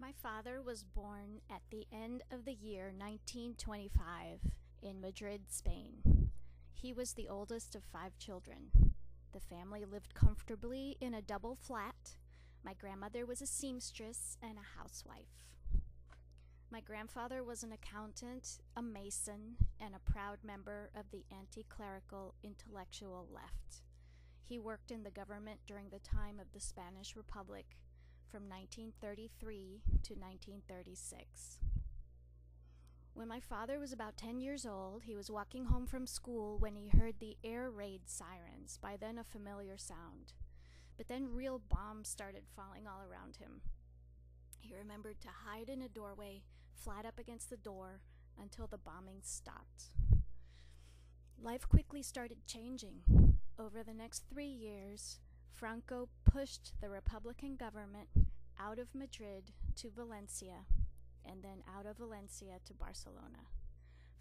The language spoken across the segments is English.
My father was born at the end of the year 1925 in Madrid, Spain. He was the oldest of 5 children. The family lived comfortably in a double flat. My grandmother was a seamstress and a housewife. My grandfather was an accountant, a mason, and a proud member of the anti-clerical intellectual left. He worked in the government during the time of the Spanish Republic from 1933 to 1936. When my father was about 10 years old, he was walking home from school when he heard the air raid sirens, by then a familiar sound. But then real bombs started falling all around him. He remembered to hide in a doorway, flat up against the door, until the bombing stopped. Life quickly started changing. Over the next 3 years, Franco pushed the Republican government out of Madrid to Valencia, and then out of Valencia to Barcelona.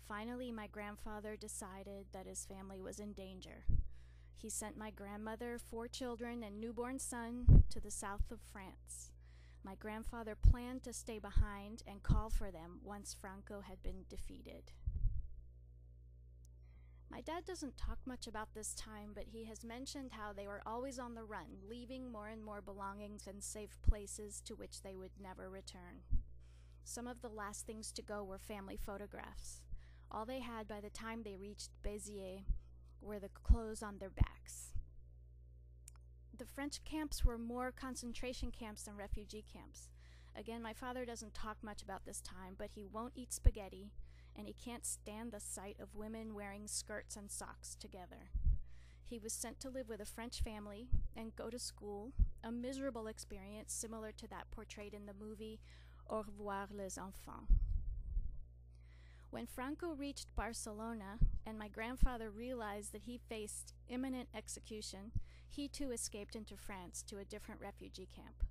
Finally, my grandfather decided that his family was in danger. He sent my grandmother, 4 children, and newborn son to the south of France. My grandfather planned to stay behind and call for them once Franco had been defeated. My dad doesn't talk much about this time, but he has mentioned how they were always on the run, leaving more and more belongings in safe places to which they would never return. Some of the last things to go were family photographs. All they had by the time they reached Béziers were the clothes on their backs. The French camps were more concentration camps than refugee camps. Again, my father doesn't talk much about this time, but he won't eat spaghetti, and he can't stand the sight of women wearing skirts and socks together. He was sent to live with a French family and go to school, a miserable experience similar to that portrayed in the movie Au revoir les enfants. When Franco reached Barcelona and my grandfather realized that he faced imminent execution, he too escaped into France to a different refugee camp.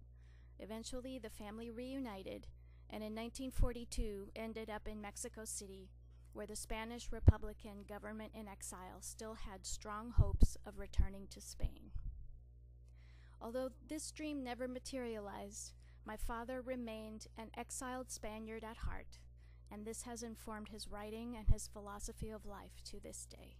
Eventually, the family reunited, and in 1942 ended up in Mexico City, where the Spanish Republican government in exile still had strong hopes of returning to Spain. Although this dream never materialized, my father remained an exiled Spaniard at heart, and this has informed his writing and his philosophy of life to this day.